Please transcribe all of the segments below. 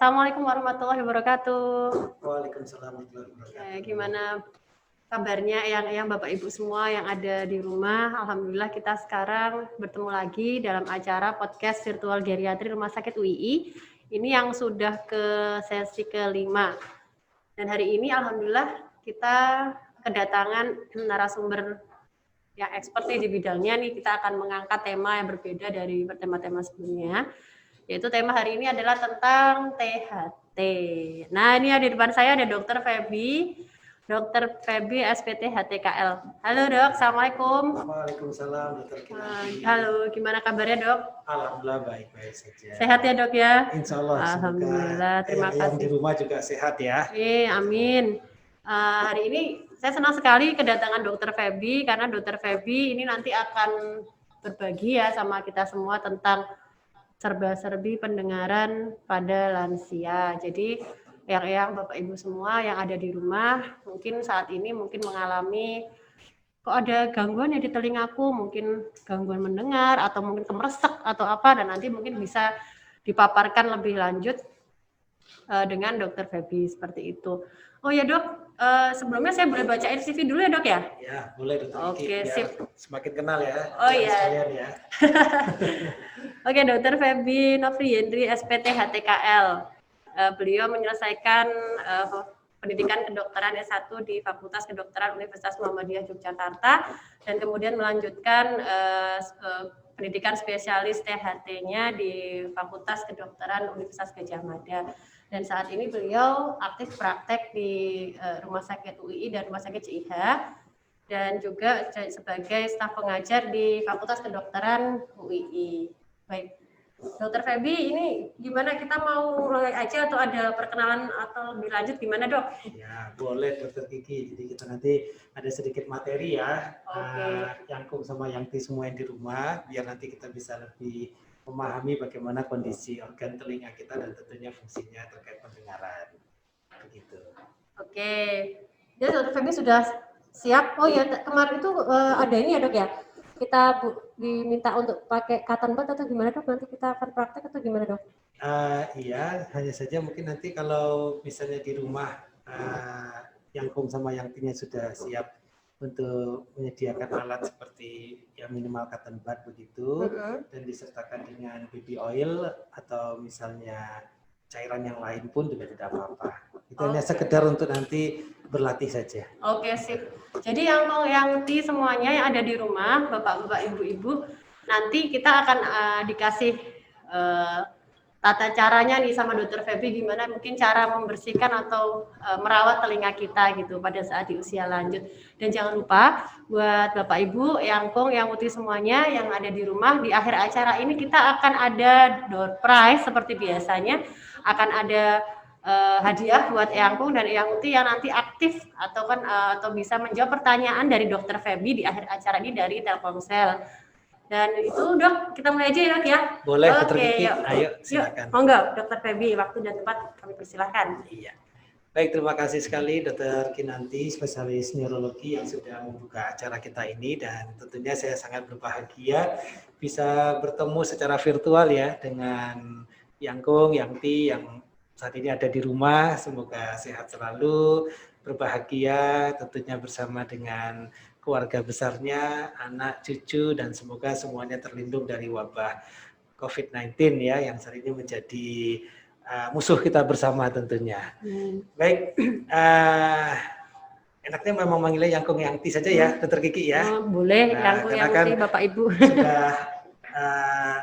Assalamualaikum warahmatullahi wabarakatuh. Waalaikumsalam warahmatullahi wabarakatuh. Gimana kabarnya yang Bapak Ibu semua yang ada di rumah? Alhamdulillah kita sekarang bertemu lagi dalam acara podcast virtual geriatri Rumah Sakit UII. Ini yang sudah ke sesi kelima. Dan hari ini alhamdulillah kita kedatangan narasumber yang expert di bidangnya nih. Kita akan mengangkat tema yang berbeda dari tema-tema sebelumnya. Yaitu tema hari ini adalah tentang THT. Nah, ini ada di depan saya ada Dr. Dr. Feby SPT HTKL. Halo Dok, Assalamualaikum. Waalaikumsalam Dr. Kinanti. Halo, gimana kabarnya Dok? Alhamdulillah baik-baik saja. Sehat ya Dok ya? Insya Allah. Alhamdulillah, terima kasih. Yang di rumah juga sehat ya. Amin. Hari ini saya senang sekali kedatangan Dr. Feby karena Dr. Feby ini nanti akan berbagi ya sama kita semua tentang serba-serbi pendengaran pada lansia. Jadi yang Bapak Ibu semua yang ada di rumah mungkin saat ini mengalami kok ada gangguan ya di telingaku, mungkin gangguan mendengar atau mungkin kemeresek atau apa, dan nanti mungkin bisa dipaparkan lebih lanjut dengan Dr. Feby seperti itu. Oh ya Dok, sebelumnya saya boleh bacain CV dulu ya Dok ya? Ya boleh Dr. Oke, sip. Semakin kenal ya. Oh iya. Sekalian ya. Oke, Dr. Feby Novriendri SPT HTKL. Beliau menyelesaikan pendidikan kedokteran S1 di Fakultas Kedokteran Universitas Muhammadiyah Yogyakarta dan kemudian melanjutkan pendidikan spesialis THT-nya di Fakultas Kedokteran Universitas Gadjah Mada. Dan saat ini beliau aktif praktek di Rumah Sakit UII dan Rumah Sakit CIH dan juga sebagai staf pengajar di Fakultas Kedokteran UII. Baik. Dokter Feby, ini gimana, kita mau mulai aja atau ada perkenalan atau lebih lanjut gimana Dok? Ya boleh Dokter Kiki, jadi kita nanti ada sedikit materi ya, Yangkung sama Yangti semua yang di rumah, biar nanti kita bisa lebih memahami bagaimana kondisi organ telinga kita dan tentunya fungsinya terkait pendengaran. Begitu. Oke, ya Dokter Feby sudah siap. Oh ya, kemarin itu ada ini ya Dok ya? Kita diminta untuk pakai cotton bud atau gimana Dok? Nanti kita akan praktek atau gimana Dok? Iya, hanya saja mungkin nanti kalau misalnya di rumah Yangkung sama Yangtinya sudah siap untuk menyediakan alat seperti ya minimal cotton bud begitu, dan disertakan dengan baby oil atau misalnya cairan yang lain pun juga tidak apa-apa. Itu hanya sekedar untuk nanti berlatih saja. Oke, sip. Jadi yang semuanya yang ada di rumah, Bapak-bapak, Ibu-ibu, nanti kita akan dikasih tata caranya nih sama Dr. Feby gimana mungkin cara membersihkan atau merawat telinga kita gitu pada saat di usia lanjut. Dan jangan lupa buat Bapak Ibu, Yangkung, yang putih semuanya yang ada di rumah, di akhir acara ini kita akan ada door prize seperti biasanya, akan ada hadiah buat Yangkung dan Eyang Uti yang nanti aktif atau bisa menjawab pertanyaan dari Dr. Feby di akhir acara ini dari Telkomsel. Dan itu Dok, kita mulai aja ya Dok ya. Boleh, Dr. Kiki. Ayo silakan. Monggo Dr. Feby, waktu dan tempat kami persilahkan. Iya. Baik, terima kasih sekali Dr. Kinanti, spesialis neurologi yang sudah membuka acara kita ini, dan tentunya saya sangat berbahagia bisa bertemu secara virtual ya dengan Yangkung, Yangti yang saat ini ada di rumah. Semoga sehat selalu, berbahagia tentunya bersama dengan keluarga besarnya, anak, cucu, dan semoga semuanya terlindung dari wabah COVID-19 ya yang saat ini menjadi musuh kita bersama tentunya. Baik, enaknya memang manggilnya Yangkung Yangti saja ya, Dr. Kiki ya. Boleh, Yangkung Yangti Bapak Ibu. Sudah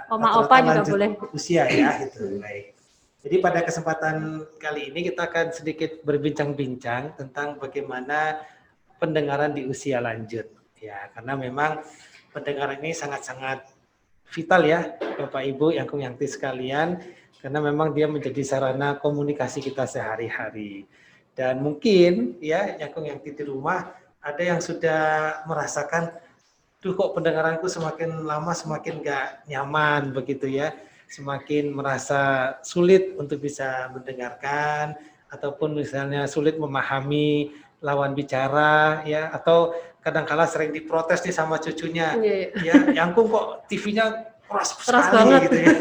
Oma Opa juga boleh. Usia ya, itu. Baik. Jadi pada kesempatan kali ini kita akan sedikit berbincang-bincang tentang bagaimana pendengaran di usia lanjut. Ya, karena memang pendengaran ini sangat-sangat vital ya, Bapak Ibu, Yangkung Yangti sekalian, karena memang dia menjadi sarana komunikasi kita sehari-hari. Dan mungkin ya, Yangkung Yangti di rumah ada yang sudah merasakan, duh kok pendengaranku semakin lama semakin gak nyaman begitu ya. Semakin merasa sulit untuk bisa mendengarkan, ataupun misalnya sulit memahami lawan bicara ya, atau kadang-kala sering diprotes nih sama cucunya. Ya, Yangkung kok TV-nya keras Keras sekali banget. gitu ya.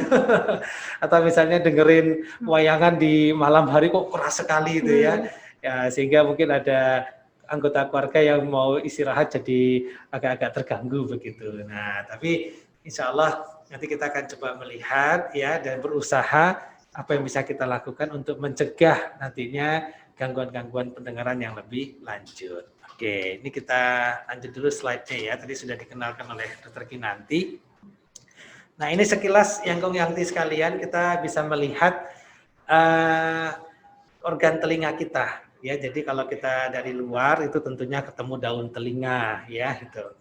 Atau misalnya dengerin wayangan di malam hari kok keras sekali gitu ya. Ya sehingga mungkin ada anggota keluarga yang mau istirahat jadi agak-agak terganggu begitu. Nah, tapi insya Allah nanti kita akan coba melihat ya dan berusaha apa yang bisa kita lakukan untuk mencegah nantinya gangguan-gangguan pendengaran yang lebih lanjut. Oke, ini kita lanjut dulu slide-nya ya. Tadi sudah dikenalkan oleh Dr. Kinanti. Nah, ini sekilas yang Yanti sekalian kita bisa melihat organ telinga kita ya. Jadi kalau kita dari luar itu tentunya ketemu daun telinga ya gitu.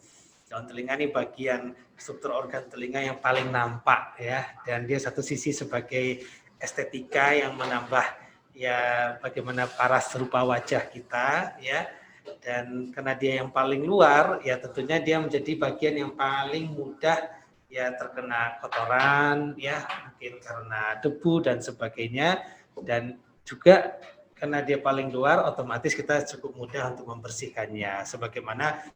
Daun telinga ini bagian struktur organ telinga yang paling nampak ya, dan dia satu sisi sebagai estetika yang menambah ya bagaimana paras rupa wajah kita ya. Dan karena dia yang paling luar ya tentunya dia menjadi bagian yang paling mudah ya terkena kotoran ya, mungkin karena debu dan sebagainya, dan juga karena dia paling luar otomatis kita cukup mudah untuk membersihkannya. Sebagaimana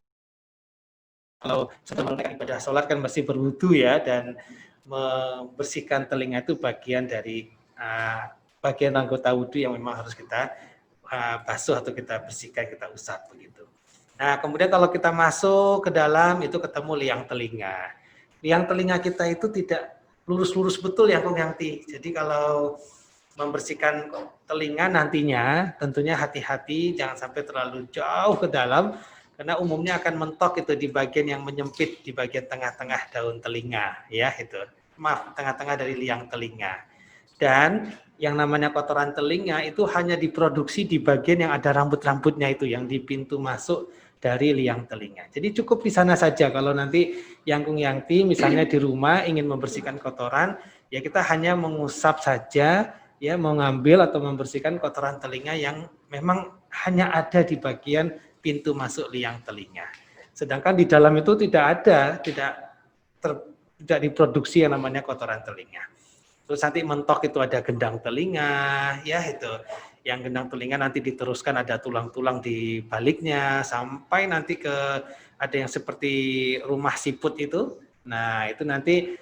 kalau sudah menunaikan ibadah sholat kan mesti berwudu ya, dan membersihkan telinga itu bagian dari bagian anggota wudu yang memang harus kita basuh atau kita bersihkan, kita usap begitu. Nah, kemudian kalau kita masuk ke dalam itu ketemu liang telinga. Liang telinga kita itu tidak lurus-lurus betul ya Kong Yanti. Jadi kalau membersihkan telinga nantinya tentunya hati-hati jangan sampai terlalu jauh ke dalam, karena umumnya akan mentok itu di bagian yang menyempit di bagian tengah-tengah daun telinga ya itu. Maaf, tengah-tengah dari liang telinga. Dan yang namanya kotoran telinga itu hanya diproduksi di bagian yang ada rambut-rambutnya itu, yang di pintu masuk dari liang telinga. Jadi cukup di sana saja. Kalau nanti Yangkung Yangti misalnya di rumah ingin membersihkan kotoran, ya kita hanya mengusap saja, ya mengambil atau membersihkan kotoran telinga yang memang hanya ada di bagian pintu masuk liang telinga. Sedangkan di dalam itu tidak ada, tidak diproduksi yang namanya kotoran telinga. Terus nanti mentok itu ada gendang telinga, ya itu. Yang gendang telinga nanti diteruskan ada tulang-tulang di baliknya sampai nanti ke ada yang seperti rumah siput itu. Nah, itu nanti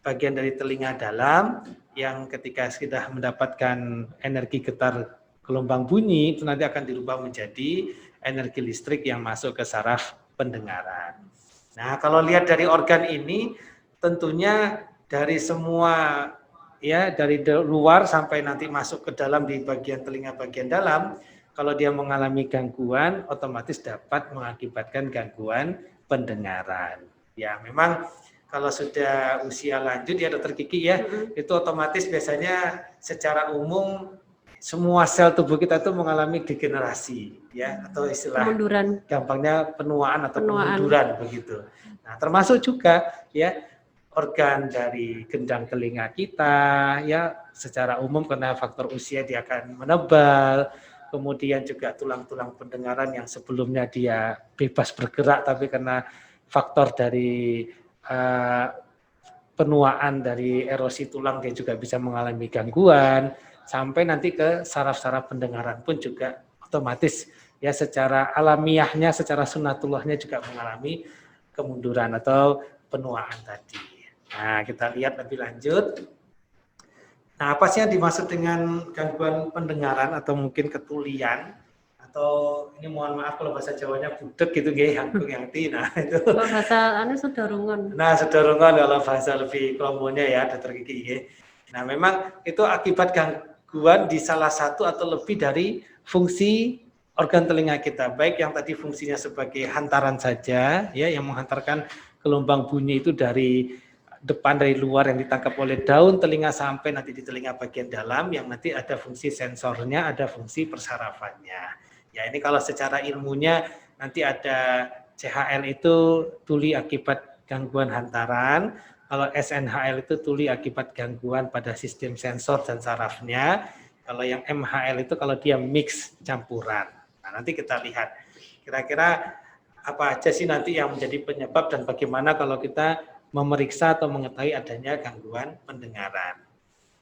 bagian dari telinga dalam yang ketika sudah mendapatkan energi getar gelombang bunyi itu nanti akan dirubah menjadi energi listrik yang masuk ke saraf pendengaran. Nah, kalau lihat dari organ ini tentunya dari semua ya dari luar sampai nanti masuk ke dalam di bagian telinga bagian dalam, kalau dia mengalami gangguan otomatis dapat mengakibatkan gangguan pendengaran. Ya memang kalau sudah usia lanjut ya Dokter Kiki ya, itu otomatis biasanya secara umum semua sel tubuh kita itu mengalami degenerasi ya, atau istilah Kemunduran. gampangnya penuaan atau kemunduran begitu. Nah, termasuk juga ya organ dari gendang telinga kita ya secara umum karena faktor usia dia akan menebal, kemudian juga tulang-tulang pendengaran yang sebelumnya dia bebas bergerak tapi karena faktor dari penuaan dari erosi tulang dia juga bisa mengalami gangguan, sampai nanti ke saraf-saraf pendengaran pun juga otomatis ya secara alamiahnya, secara sunatullahnya juga mengalami kemunduran atau penuaan tadi. Nah, kita lihat lebih lanjut. Nah, apa sih yang dimaksud dengan gangguan pendengaran atau mungkin ketulian? Atau ini mohon maaf kalau bahasa Jawanya budek gitu nggih, Yanti. Nah, itu. Kalau bahasa anu sedorungan. Nah, sedorungan kalau bahasa lebih kelompoknya ya, Dokter Kiki nggih. Nah, memang itu akibat gangguan di salah satu atau lebih dari fungsi organ telinga kita, baik yang tadi fungsinya sebagai hantaran saja ya, yang menghantarkan gelombang bunyi itu dari depan dari luar yang ditangkap oleh daun telinga sampai nanti di telinga bagian dalam yang nanti ada fungsi sensornya, ada fungsi persarafannya. Ya ini kalau secara ilmunya nanti ada CHL itu tuli akibat gangguan hantaran, kalau SNHL itu tuli akibat gangguan pada sistem sensor dan sarafnya, kalau yang MHL itu kalau dia mix campuran. Nah nanti kita lihat kira-kira apa aja sih nanti yang menjadi penyebab dan bagaimana kalau kita memeriksa atau mengetahui adanya gangguan pendengaran.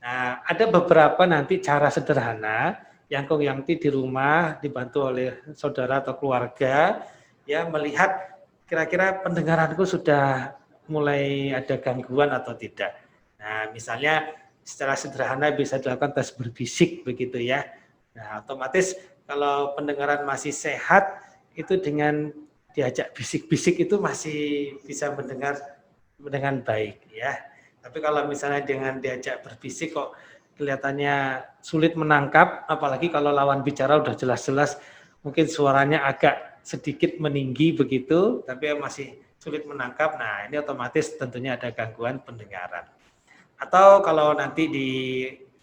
Nah, ada beberapa nanti cara sederhana yang Kong Yanti di rumah dibantu oleh saudara atau keluarga ya melihat kira-kira pendengaranku sudah mulai ada gangguan atau tidak. Nah, misalnya secara sederhana bisa dilakukan tes berbisik begitu ya. Nah, otomatis kalau pendengaran masih sehat itu dengan diajak bisik-bisik itu masih bisa mendengar dengan baik ya. Tapi kalau misalnya dengan diajak berbisik kok kelihatannya sulit menangkap, apalagi kalau lawan bicara udah jelas-jelas mungkin suaranya agak sedikit meninggi begitu, tapi masih sulit menangkap. Nah, ini otomatis tentunya ada gangguan pendengaran. Atau kalau nanti di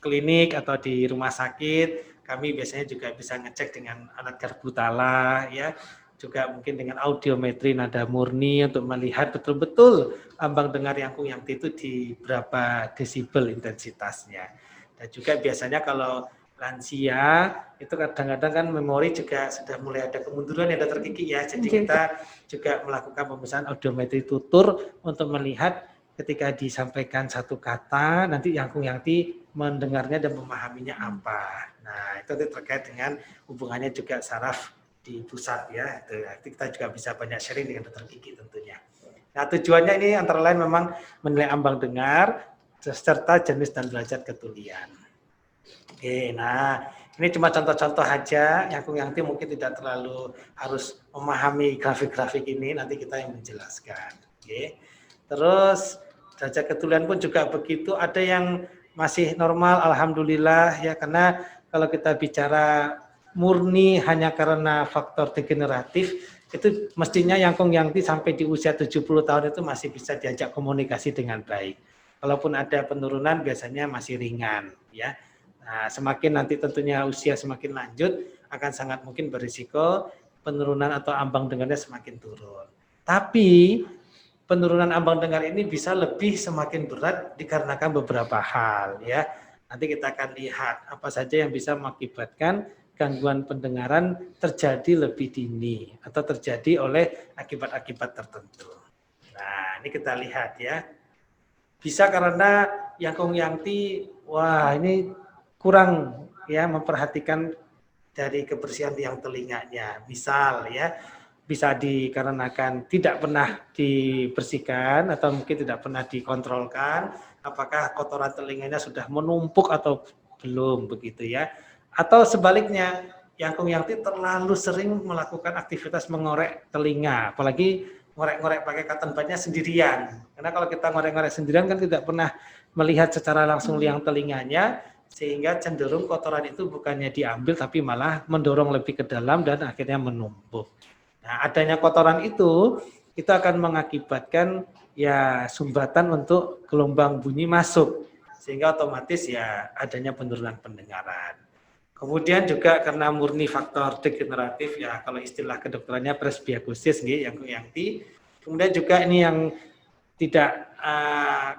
klinik atau di rumah sakit, kami biasanya juga bisa ngecek dengan alat garpu tala ya, juga mungkin dengan audiometri nada murni untuk melihat betul-betul ambang dengar Yangkung-Yangti itu di berapa desibel intensitasnya. Dan juga biasanya kalau lansia itu kadang-kadang kan memori juga sudah mulai ada kemunduran, ada terkikik ya. Jadi kita juga melakukan pemeriksaan audiometri tutur untuk melihat ketika disampaikan satu kata nanti Yangkung-Yangti mendengarnya dan memahaminya apa. Nah, itu terkait dengan hubungannya juga saraf di pusat ya. Itu kita juga bisa banyak sharing dengan Dr. Kiki tentunya. Nah, tujuannya ini antara lain memang menilai ambang dengar serta jenis dan derajat ketulian. Oke, nah ini cuma contoh-contoh aja. Yangkung-Yangti mungkin tidak terlalu harus memahami grafik-grafik ini, nanti kita yang menjelaskan. Oke. Terus derajat ketulian pun juga begitu, ada yang masih normal, alhamdulillah ya, karena kalau kita bicara murni hanya karena faktor degeneratif, itu mestinya Yangkung-Yangti sampai di usia 70 tahun itu masih bisa diajak komunikasi dengan baik. Kalaupun ada penurunan biasanya masih ringan ya. Nah, semakin nanti tentunya usia semakin lanjut akan sangat mungkin berisiko penurunan atau ambang dengarnya semakin turun. Tapi penurunan ambang dengar ini bisa lebih semakin berat dikarenakan beberapa hal ya. Nanti kita akan lihat apa saja yang bisa mengakibatkan gangguan pendengaran terjadi lebih dini atau terjadi oleh akibat-akibat tertentu. Nah, ini kita lihat ya. Bisa karena Yangkung-Yangti, wah ini kurang ya memperhatikan dari kebersihan yang telinganya. Misal ya, bisa dikarenakan tidak pernah dibersihkan atau mungkin tidak pernah dikontrolkan apakah kotoran telinganya sudah menumpuk atau belum begitu ya. Atau sebaliknya, Yangkung-Yangti terlalu sering melakukan aktivitas mengorek telinga, apalagi ngorek-ngorek pakai cotton budnya sendirian. Karena kalau kita ngorek-ngorek sendirian kan tidak pernah melihat secara langsung liang telinganya, sehingga cenderung kotoran itu bukannya diambil tapi malah mendorong lebih ke dalam dan akhirnya menumpuk. Nah, adanya kotoran itu akan mengakibatkan ya sumbatan untuk gelombang bunyi masuk, sehingga otomatis ya adanya penurunan pendengaran. Kemudian juga karena murni faktor degeneratif ya, kalau istilah kedokterannya presbiosis Yangkung-Yangti. Kemudian juga ini yang tidak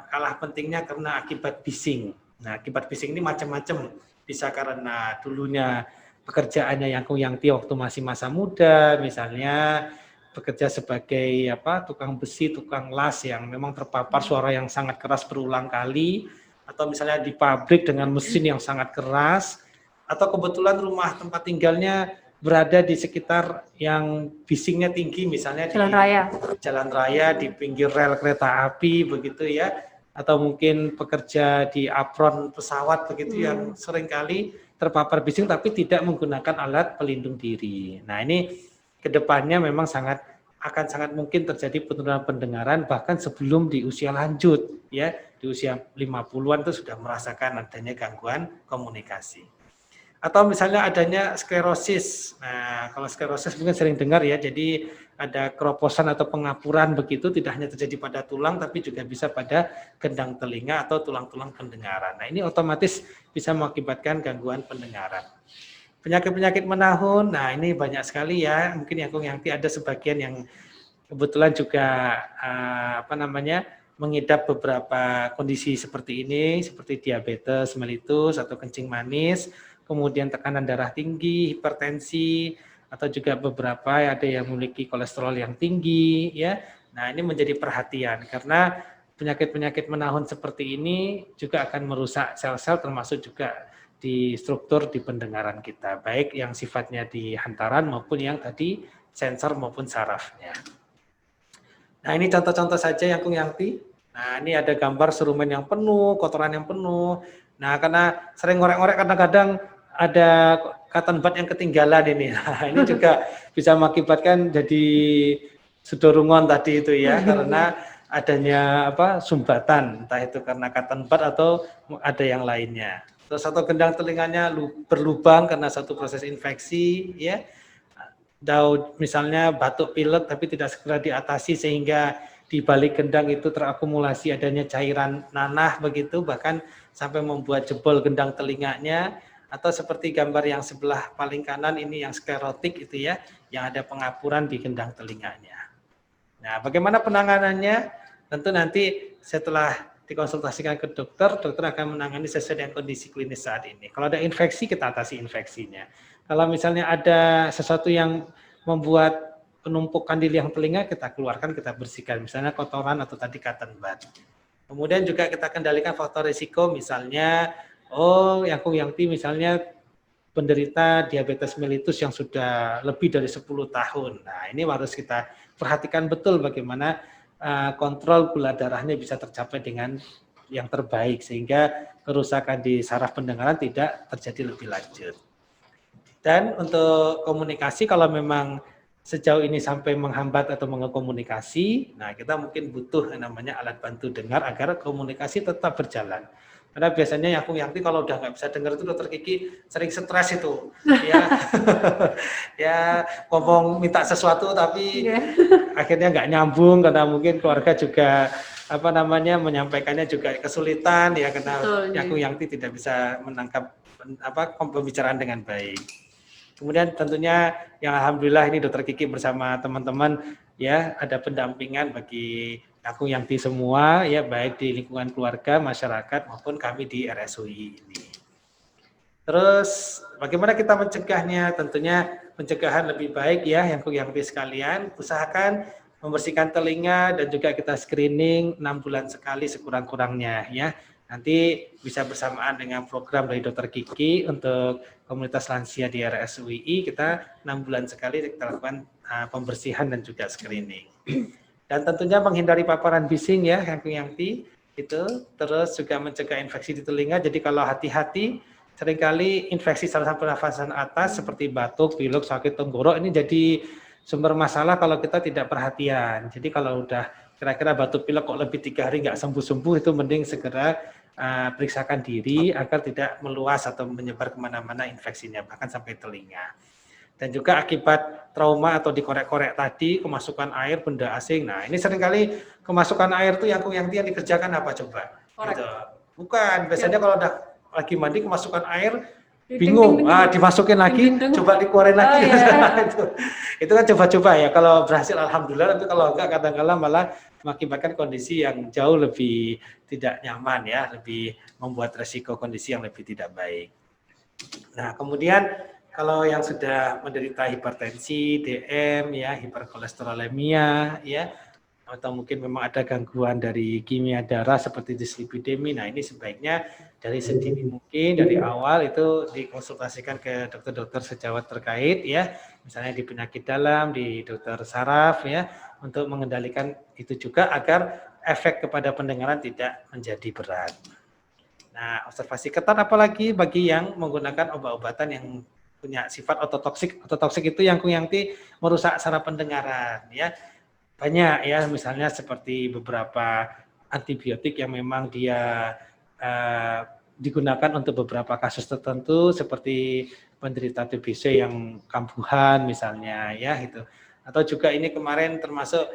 kalah pentingnya karena akibat bising. Nah, akibat bising ini macam-macam. Bisa karena dulunya pekerjaannya Yangkung-Yangti waktu masih masa muda, misalnya bekerja sebagai tukang besi, tukang las yang memang terpapar suara yang sangat keras berulang kali, atau misalnya di pabrik dengan mesin yang sangat keras, atau kebetulan rumah tempat tinggalnya berada di sekitar yang bisingnya tinggi, misalnya jalan raya, di pinggir rel kereta api begitu ya, atau mungkin pekerja di apron pesawat begitu yang seringkali terpapar bising tapi tidak menggunakan alat pelindung diri. Nah, ini kedepannya memang akan sangat mungkin terjadi penurunan pendengaran bahkan sebelum di usia lanjut ya, di usia 50-an itu sudah merasakan adanya gangguan komunikasi. Atau misalnya adanya sklerosis. Nah, kalau sklerosis mungkin sering dengar ya, jadi ada keroposan atau pengapuran begitu, tidak hanya terjadi pada tulang, tapi juga bisa pada gendang telinga atau tulang-tulang pendengaran. Nah, ini otomatis bisa mengakibatkan gangguan pendengaran. Penyakit-penyakit menahun, nah ini banyak sekali ya, mungkin Yangkung-Yangti ada sebagian yang kebetulan juga mengidap beberapa kondisi seperti ini, seperti diabetes mellitus atau kencing manis, kemudian tekanan darah tinggi, hipertensi, atau juga beberapa ada yang memiliki kolesterol yang tinggi ya. Nah, ini menjadi perhatian karena penyakit-penyakit menahun seperti ini juga akan merusak sel-sel termasuk juga di struktur di pendengaran kita, baik yang sifatnya di hantaran maupun yang tadi sensor maupun sarafnya. Nah, ini contoh-contoh saja yang Kung Yangti. Nah, ini ada gambar serumen yang penuh, kotoran yang penuh. Nah, karena sering ngorek-ngorek kadang-kadang ada cotton bud yang ketinggalan ini. Nah, ini juga bisa mengakibatkan jadi sudorungon tadi itu ya, karena adanya sumbatan, entah itu karena cotton bud atau ada yang lainnya. Terus atau gendang telinganya berlubang karena satu proses infeksi ya. Daun misalnya batuk pilek tapi tidak segera diatasi sehingga di balik gendang itu terakumulasi adanya cairan nanah begitu, bahkan sampai membuat jebol gendang telinganya. Atau seperti gambar yang sebelah paling kanan ini yang sklerotik itu ya, yang ada pengapuran di gendang telinganya. Nah, bagaimana penanganannya? Tentu nanti setelah dikonsultasikan ke dokter, dokter akan menangani sesuai dengan kondisi klinis saat ini. Kalau ada infeksi, kita atasi infeksinya. Kalau misalnya ada sesuatu yang membuat penumpukan di liang telinga, kita keluarkan, kita bersihkan. Misalnya kotoran atau tadi cotton bud. Kemudian juga kita kendalikan faktor risiko, misalnya, yang misalnya penderita diabetes mellitus yang sudah lebih dari 10 tahun. Nah, ini harus kita perhatikan betul bagaimana kontrol gula darahnya bisa tercapai dengan yang terbaik, sehingga kerusakan di saraf pendengaran tidak terjadi lebih lanjut. Dan untuk komunikasi, kalau memang sejauh ini sampai menghambat atau mengekomunikasi, nah kita mungkin butuh yang namanya alat bantu dengar agar komunikasi tetap berjalan. Karena biasanya yang kalau udah nggak bisa dengar itu dokter Kiki sering stres itu, ya, ya ngomong minta sesuatu tapi akhirnya nggak nyambung karena mungkin keluarga juga menyampaikannya juga kesulitan ya karena Yangti tidak bisa menangkap pembicaraan dengan baik. Kemudian tentunya yang alhamdulillah ini dokter Kiki bersama teman-teman ya ada pendampingan bagi Yangti semua ya, baik di lingkungan keluarga, masyarakat maupun kami di RSUI ini. Terus bagaimana kita mencegahnya? Tentunya pencegahan lebih baik ya Yangti sekalian, usahakan membersihkan telinga dan juga kita screening 6 bulan sekali sekurang-kurangnya ya. Nanti bisa bersamaan dengan program dari Dr. Kiki untuk komunitas lansia di RSUI, kita 6 bulan sekali kita lakukan pembersihan dan juga screening. Dan tentunya menghindari paparan bising ya Yangti itu, terus juga mencegah infeksi di telinga. Jadi kalau hati-hati, seringkali infeksi saluran pernafasan atas seperti batuk, pilek, sakit tenggorok ini jadi sumber masalah kalau kita tidak perhatian. Jadi kalau udah kira-kira batuk pilek kok lebih 3 hari nggak sembuh-sembuh, itu mending segera periksakan diri agar tidak meluas atau menyebar kemana-mana infeksinya, bahkan sampai telinga. Dan juga akibat trauma atau dikorek-korek tadi, kemasukan air, benda asing. Nah, ini seringkali kemasukan air tuh yang dikerjakan apa coba? Gitu. Bukan, biasanya kalau udah lagi mandi kemasukan air, bingung, dimasukin lagi, coba dikeluarin lagi. Itu kan coba-coba ya, kalau berhasil alhamdulillah, tapi kalau enggak kadang-kadang malah mengakibatkan kondisi yang jauh lebih tidak nyaman ya, lebih membuat resiko kondisi yang lebih tidak baik. Nah, kemudian kalau yang sudah menderita hipertensi, DM ya, hiperkolesterolemia ya, atau mungkin memang ada gangguan dari kimia darah seperti dislipidemi. Nah, ini sebaiknya dari sedini mungkin dari awal itu dikonsultasikan ke dokter-dokter sejawat terkait ya, misalnya di penyakit dalam, di dokter saraf ya, untuk mengendalikan itu juga agar efek kepada pendengaran tidak menjadi berat. Nah, observasi ketat apalagi bagi yang menggunakan obat-obatan yang punya sifat ototoksik. Ototoksik itu yang Yangti merusak saraf pendengaran ya. Banyak ya, misalnya seperti beberapa antibiotik yang memang dia digunakan untuk beberapa kasus tertentu seperti penderita TBC yang kambuhan misalnya ya itu. Atau juga ini kemarin termasuk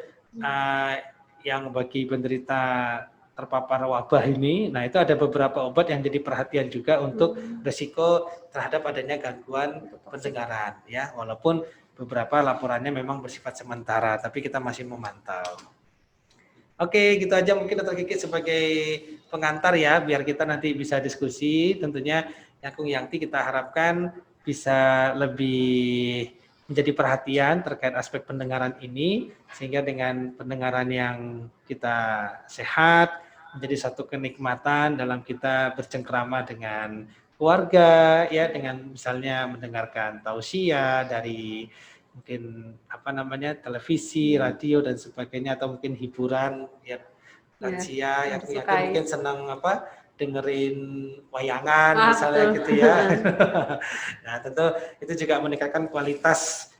yang bagi penderita terpapar wabah ini, nah itu ada beberapa obat yang jadi perhatian juga untuk resiko terhadap adanya gangguan pendengaran ya, walaupun beberapa laporannya memang bersifat sementara, tapi kita masih memantau. Oke, gitu aja mungkin Dr. Kiki sebagai pengantar ya, biar kita nanti bisa diskusi. Tentunya Yangti kita harapkan bisa lebih menjadi perhatian terkait aspek pendengaran ini, sehingga dengan pendengaran yang kita sehat, menjadi satu kenikmatan dalam kita bercengkrama dengan keluarga, ya dengan misalnya mendengarkan tausiah dari mungkin apa namanya televisi, radio dan sebagainya, atau mungkin hiburan ya lansia yang mungkin senang apa dengerin wayangan misalnya gitu ya. Nah tentu itu juga meningkatkan kualitas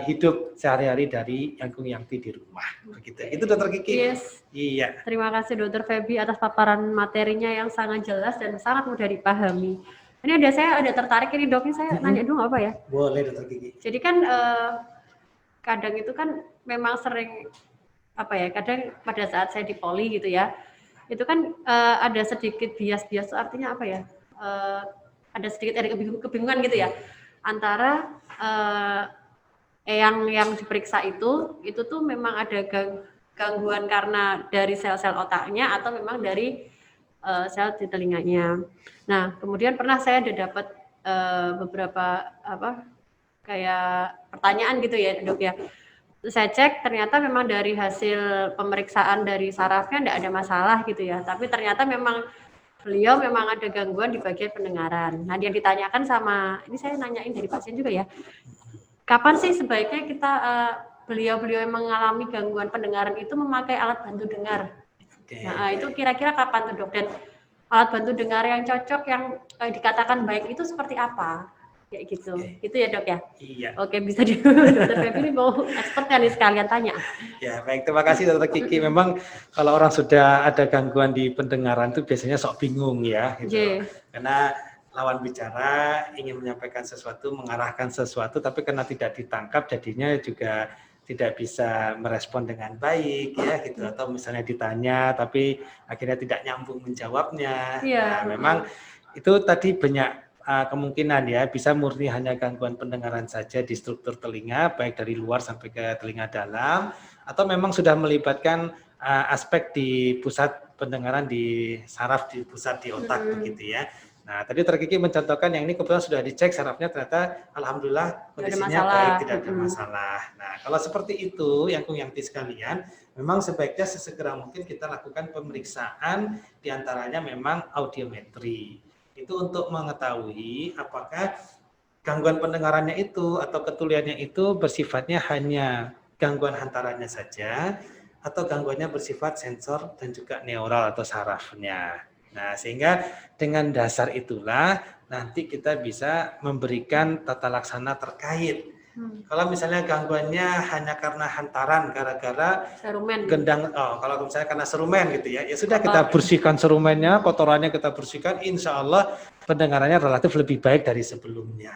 hidup sehari-hari dari Yangkung Yangti di rumah. Begitu. Itu Dokter Kiki. Yes. Iya. Terima kasih Dokter Feby atas paparan materinya yang sangat jelas dan sangat mudah dipahami. Ini saya ada tertarik ini Dok, ini saya nanya dulu apa ya? Boleh Dokter Kiki. Jadi kan kadang itu kan memang sering apa ya? Kadang pada saat saya di poli gitu ya, itu kan ada sedikit bias-bias, artinya apa ya? Ada sedikit ada kebingungan gitu ya antara yang diperiksa itu tuh memang ada gangguan karena dari sel-sel otaknya atau memang dari sel di telinganya. Nah, kemudian pernah saya ada dapat beberapa kayak pertanyaan gitu ya, Dok ya. Saya cek ternyata memang dari hasil pemeriksaan dari sarafnya tidak ada masalah gitu ya. Tapi ternyata memang beliau memang ada gangguan di bagian pendengaran. Nah, yang ditanyakan sama ini saya nanyain dari pasien juga ya. Kapan sih sebaiknya kita beliau-beliau yang mengalami gangguan pendengaran itu memakai alat bantu dengar? Nah, itu kira-kira kapan tuh Dok? Dan alat bantu dengar yang cocok yang dikatakan baik itu seperti apa? Kayak gitu. Itu ya Dok ya? Iya. Oke, bisa di Dokter Feby ini mau expert kan nih sekalian tanya. Ya, baik. Terima kasih Dokter Kiki. Memang kalau orang sudah ada gangguan di pendengaran itu biasanya sok bingung ya gitu. Karena lawan bicara ingin menyampaikan sesuatu, mengarahkan sesuatu, tapi karena tidak ditangkap jadinya juga tidak bisa merespon dengan baik ya gitu, atau misalnya ditanya tapi akhirnya tidak nyambung menjawabnya. Nah, memang itu tadi banyak kemungkinan ya, bisa murni hanya gangguan pendengaran saja di struktur telinga baik dari luar sampai ke telinga dalam, atau memang sudah melibatkan aspek di pusat pendengaran di saraf di pusat di otak begitu ya. Nah, tadi Dokter Kiki mencontohkan yang ini kebetulan sudah dicek sarafnya, ternyata alhamdulillah kondisinya baik, tidak ada masalah. Nah, kalau seperti itu Yangkung Yangti sekalian, memang sebaiknya sesegera mungkin kita lakukan pemeriksaan, diantaranya memang audiometri. Itu untuk mengetahui apakah gangguan pendengarannya itu atau ketuliannya itu bersifatnya hanya gangguan hantarannya saja atau gangguannya bersifat sensor dan juga neural atau sarafnya. Nah, sehingga dengan dasar itulah nanti kita bisa memberikan tata laksana terkait. Kalau misalnya gangguannya hanya karena hantaran gara-gara gendang, kalau misalnya karena serumen gitu ya, ya sudah kita bersihkan serumennya, kotorannya kita bersihkan, insya Allah pendengarannya relatif lebih baik dari sebelumnya.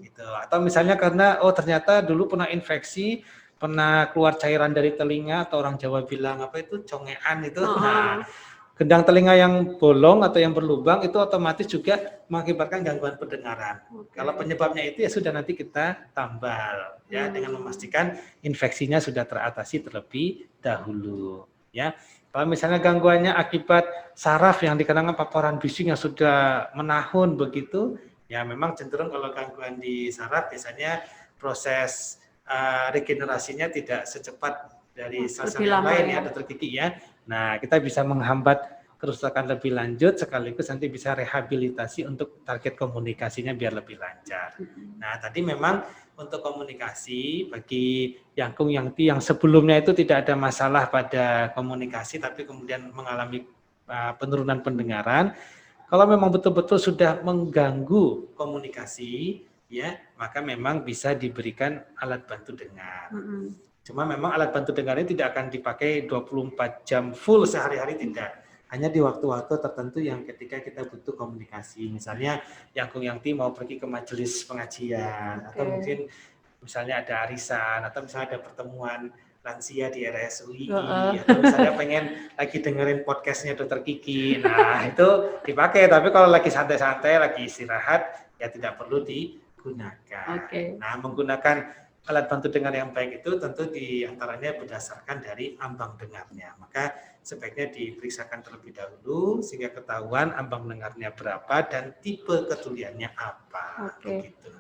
Gitu. Atau misalnya karena ternyata dulu pernah infeksi, pernah keluar cairan dari telinga, atau orang Jawa bilang apa itu congean itu. Nah, gendang telinga yang bolong atau yang berlubang itu otomatis juga mengakibatkan gangguan pendengaran. Kalau penyebabnya itu ya sudah nanti kita tambal ya dengan memastikan infeksinya sudah teratasi terlebih dahulu ya. Kalau misalnya gangguannya akibat saraf yang dikarenakan paparan bising yang sudah menahun begitu, ya memang cenderung kalau gangguan di saraf biasanya proses regenerasinya tidak secepat dari sel-sel yang lain ya Dokter Kiki ya. Nah, kita bisa menghambat kerusakan lebih lanjut sekaligus nanti bisa rehabilitasi untuk target komunikasinya biar lebih lancar. Nah, tadi memang untuk komunikasi bagi Yangkung Yangti yang sebelumnya itu tidak ada masalah pada komunikasi tapi kemudian mengalami penurunan pendengaran. Kalau memang betul-betul sudah mengganggu komunikasi ya, maka memang bisa diberikan alat bantu dengar. Cuma memang alat bantu dengar ini tidak akan dipakai 24 jam full sehari-hari, tidak. Hanya di waktu-waktu tertentu yang ketika kita butuh komunikasi. Misalnya Yangkung Yangti mau pergi ke majelis pengajian, atau mungkin misalnya ada arisan, atau misalnya ada pertemuan lansia di RSUI, atau misalnya pengen lagi dengerin podcastnya Dokter Kiki. Nah, itu dipakai. Tapi kalau lagi santai-santai, lagi istirahat, ya tidak perlu digunakan. Nah, menggunakan alat bantu dengar yang baik itu tentu diantaranya berdasarkan dari ambang dengarnya. Maka sebaiknya diperiksakan terlebih dahulu sehingga ketahuan ambang dengarnya berapa dan tipe ketuliannya apa. Begitu.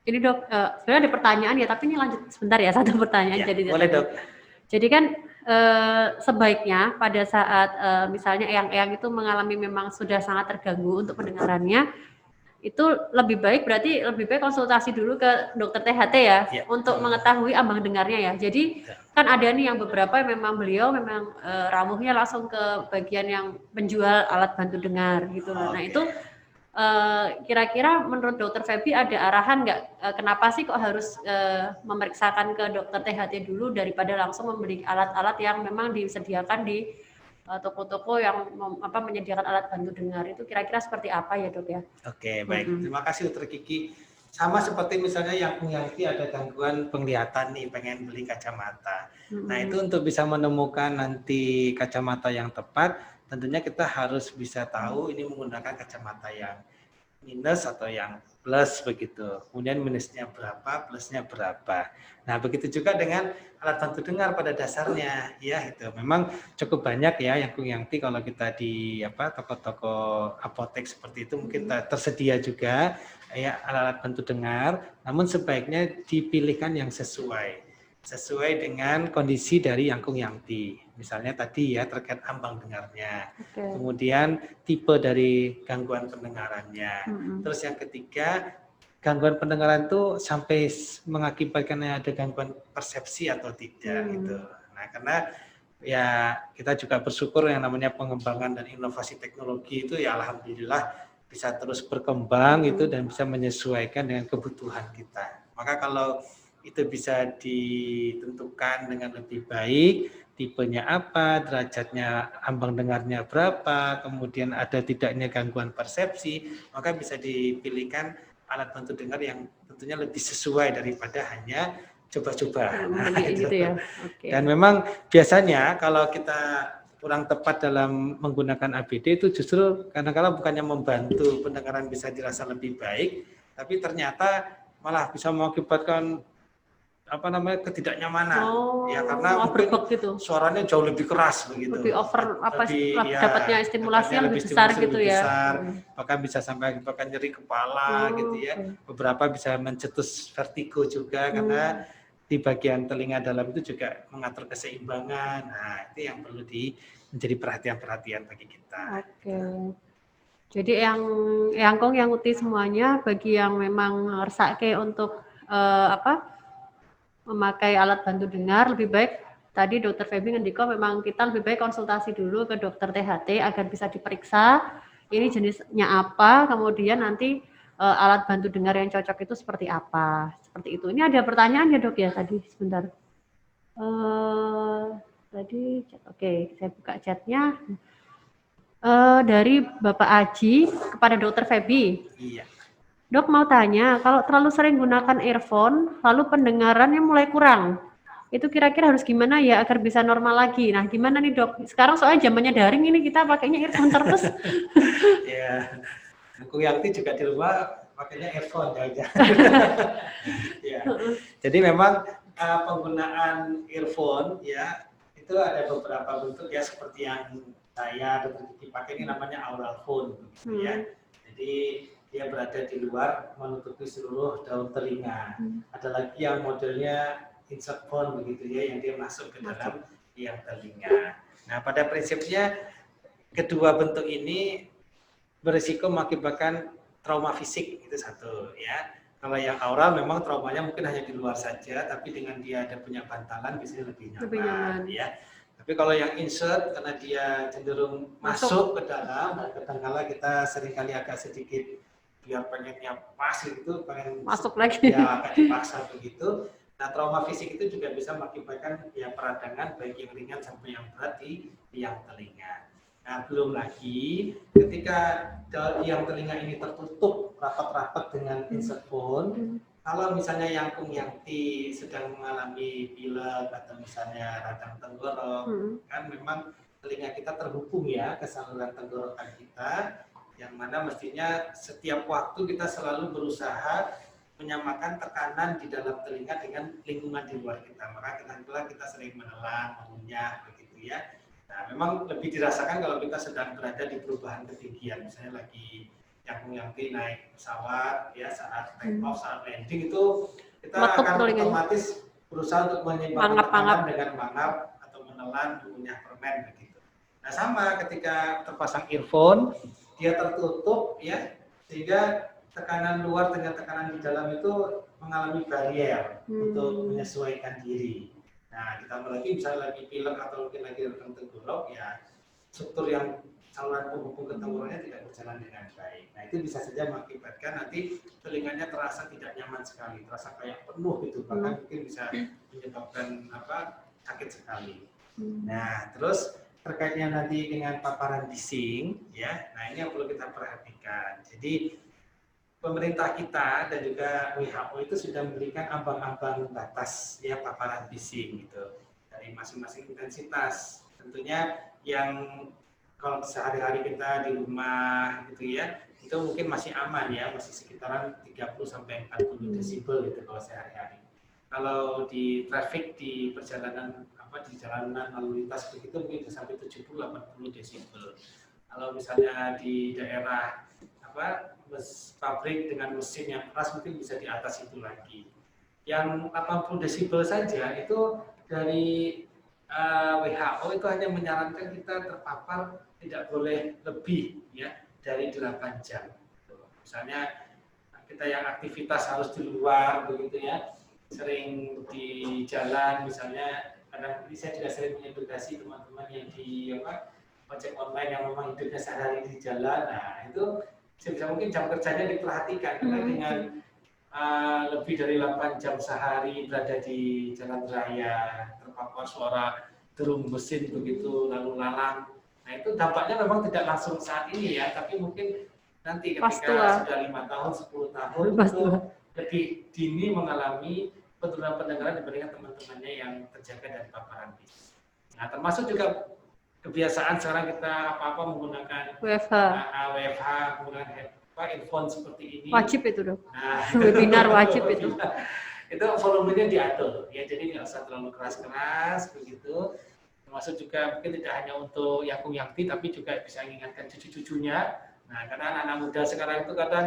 Ini Dok, sebenarnya ada pertanyaan ya, tapi ini lanjut sebentar ya, satu pertanyaan. Ya, boleh Dok. Jadi kan sebaiknya pada saat misalnya eyang-eyang itu mengalami memang sudah sangat terganggu untuk pendengarannya, itu lebih baik konsultasi dulu ke dokter THT ya, untuk mengetahui ambang dengarnya ya. Jadi kan ada nih yang beberapa yang memang beliau memang rawuhnya langsung ke bagian yang penjual alat bantu dengar gitu loh. Nah itu kira-kira menurut dokter Feby ada arahan nggak kenapa sih kok harus memeriksakan ke dokter THT dulu daripada langsung membeli alat-alat yang memang disediakan di toko-toko yang menyediakan alat bantu dengar, itu kira-kira seperti apa ya dok ya? Oke, baik. Terima kasih Dokter Kiki. Sama seperti misalnya yang ada gangguan penglihatan nih, pengen beli kacamata. Nah itu untuk bisa menemukan nanti kacamata yang tepat, tentunya kita harus bisa tahu ini menggunakan kacamata yang minus atau yang plus begitu. Kemudian minusnya berapa, plusnya berapa. Nah, begitu juga dengan alat bantu dengar pada dasarnya, ya itu. Memang cukup banyak ya yang kalau kita di toko-toko apotek seperti itu mungkin tersedia juga ya alat-alat bantu dengar, namun sebaiknya dipilihkan yang sesuai dengan kondisi dari Yangkung Yangti. Misalnya tadi ya terkait ambang dengarnya, kemudian tipe dari gangguan pendengarannya. Terus yang ketiga, gangguan pendengaran itu sampai mengakibatkan ada gangguan persepsi atau tidak gitu. Nah, karena ya kita juga bersyukur yang namanya pengembangan dan inovasi teknologi itu ya alhamdulillah bisa terus berkembang itu dan bisa menyesuaikan dengan kebutuhan kita. Maka kalau itu bisa ditentukan dengan lebih baik, tipenya apa, derajatnya ambang dengarnya berapa, kemudian ada tidaknya gangguan persepsi, maka bisa dipilihkan alat bantu dengar yang tentunya lebih sesuai daripada hanya coba-coba. Nah, gitu ya. Dan memang biasanya kalau kita kurang tepat dalam menggunakan ABD itu justru kadang-kadang bukannya membantu pendengaran bisa dirasa lebih baik, tapi ternyata malah bisa mengakibatkan ketidaknyamanan ya karena mungkin gitu. Suaranya jauh lebih keras begitu, lebih over dapatnya stimulasinya lebih besar gitu ya, bahkan bisa sampai nyeri kepala gitu ya. Beberapa bisa mencetus vertigo juga karena di bagian telinga dalam itu juga mengatur keseimbangan. Nah itu yang perlu menjadi perhatian bagi kita. Jadi yang uti semuanya bagi yang memang resake untuk memakai alat bantu dengar, lebih baik tadi dokter Feby ngendiko memang kita lebih baik konsultasi dulu ke dokter THT agar bisa diperiksa ini jenisnya apa, kemudian nanti alat bantu dengar yang cocok itu seperti apa, seperti itu. Ini ada pertanyaan ya dok ya tadi sebentar. Tadi saya buka chatnya dari Bapak Aji kepada dokter Feby. Iya. Dok mau tanya, kalau terlalu sering gunakan earphone, lalu pendengarannya mulai kurang, itu kira-kira harus gimana ya agar bisa normal lagi? Nah, gimana nih dok? Sekarang soalnya zamannya daring ini kita pakainya earphone terus. Ya, aku Yanti juga di rumah pakainya earphone ya. Ya. Jadi memang penggunaan earphone ya itu ada beberapa bentuk ya seperti yang saya dipakai ini namanya aural phone gitu ya. Jadi dia berada di luar menutupi seluruh daun telinga. Ada lagi yang modelnya insert phone begitu ya, yang dia masuk ke dalam tiang telinga. Nah pada prinsipnya kedua bentuk ini berisiko mengakibatkan trauma fisik, itu satu ya. Kalau yang aural memang traumanya mungkin hanya di luar saja, tapi dengan dia ada punya bantalan biasanya lebih nyaman. Ya. Tapi kalau yang insert karena dia cenderung masuk ke dalam, kadang-kala kita seringkali agak sedikit biar pengennya pas itu pengen masuk lagi ya agak dipaksa begitu. Nah trauma fisik itu juga bisa mengakibatkan ya peradangan baik yang ringan sampai yang berat di tiang telinga. Nah belum lagi ketika tiang telinga ini tertutup rapat-rapat dengan insert phone, kalau misalnya Yangkung Yangti sedang mengalami pilek atau misalnya radang tenggorok, kan memang telinga kita terhubung ya ke saluran tenggorokan kita, yang mana mestinya setiap waktu kita selalu berusaha menyamakan tekanan di dalam telinga dengan lingkungan di luar kita. Maka kadang-kadang kita sering menelan, mengunyah begitu ya. Nah, memang lebih dirasakan kalau kita sedang berada di perubahan ketinggian, misalnya lagi yang naik pesawat ya saat take off, saat landing itu kita akan otomatis berusaha untuk menyeimbangkan tekanan dengan mangap atau menelan, mengunyah permen begitu. Nah, sama ketika terpasang earphone dia tertutup ya sehingga tekanan luar dengan tekanan di dalam itu mengalami barrier untuk menyesuaikan diri. Nah, ditambah lagi misalnya lagi pilek atau mungkin lagi redang tenggorok, ya struktur yang saluran penghubung ke tenggorokannya tidak berjalan dengan baik. Nah, itu bisa saja mengakibatkan nanti telinganya terasa tidak nyaman sekali, terasa kayak penuh gitu, bahkan mungkin bisa menyebabkan sakit sekali. Nah, terus terkaitnya nanti dengan paparan bising, ya. Nah, ini yang perlu kita perhatikan. Jadi pemerintah kita dan juga WHO itu sudah memberikan ambang-ambang batas ya paparan bising gitu dari masing-masing intensitas. Tentunya yang kalau sehari-hari kita di rumah gitu ya, itu mungkin masih aman ya, masih sekitaran 30 sampai 40 desibel gitu kalau sehari-hari. Kalau di traffic di perjalanan di jalanan lalu lintas begitu mungkin bisa sampai 70-80 desibel. Kalau misalnya di daerah pabrik dengan mesin yang keras mungkin bisa di atas itu lagi. Yang 80 desibel saja itu dari WHO itu hanya menyarankan kita terpapar tidak boleh lebih ya dari 8 jam. Misalnya kita yang aktivitas harus di luar begitu ya, sering di jalan misalnya, kadang ini saya juga sering mengedukasi teman-teman yang di ojek online yang memang hidupnya sehari di jalan. Nah, itu sebisa mungkin jam kerjanya diperhatikan karena dengan lebih dari 8 jam sehari berada di jalan raya, terpapar suara drum mesin begitu lalu lalang. Nah, itu dampaknya memang tidak langsung saat ini ya, tapi mungkin nanti ketika sudah 5 tahun, 10 tahun itu lebih dini mengalami penurunan pendengaran dibandingkan teman-temannya yang terjaga dari paparan bising. Nah, termasuk juga kebiasaan sekarang kita apa-apa menggunakan WFH, menggunakan earphone seperti ini. Wajib itu dong. Nah, webinar wajib itu. Itu volumenya diatur, ya jadi nggak usah terlalu keras-keras begitu. Termasuk juga mungkin tidak hanya untuk Yakung Yakti, tapi juga bisa mengingatkan cucu-cucunya. Nah, karena anak-anak muda sekarang itu kadang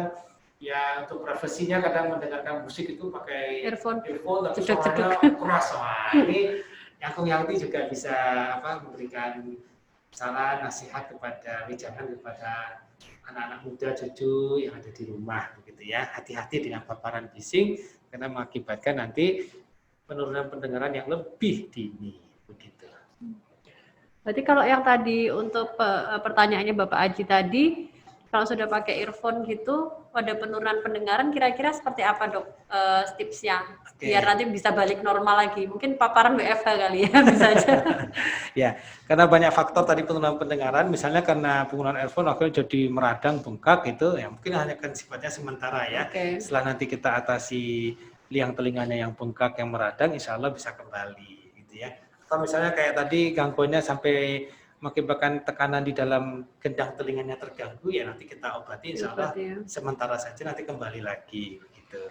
ya untuk privasinya kadang mendengarkan musik itu pakai earphone tapi suaranya keras. Wah, ini Yakung Yakti juga bisa memberikan saran nasihat kepada wijangan kepada anak-anak muda cucu yang ada di rumah begitu ya. Hati-hati dengan paparan bising karena mengakibatkan nanti penurunan pendengaran yang lebih dini begitu. Berarti kalau yang tadi untuk pertanyaannya Bapak Aji tadi, kalau sudah pakai earphone gitu, pada penurunan pendengaran kira-kira seperti apa dok tipsnya? Biar nanti bisa balik normal lagi. Mungkin paparan WFH kali ya, bisa aja. Ya, karena banyak faktor tadi penurunan pendengaran, misalnya karena penggunaan earphone akhirnya jadi meradang, bengkak gitu, ya mungkin hanya kan sifatnya sementara ya. Setelah nanti kita atasi liang telinganya yang bengkak, yang meradang, insya Allah bisa kembali gitu ya. Atau misalnya kayak tadi gangguannya sampai mengakibatkan tekanan di dalam gendang telinganya terganggu, ya nanti kita obati insya Allah sementara saja, nanti kembali lagi gitu.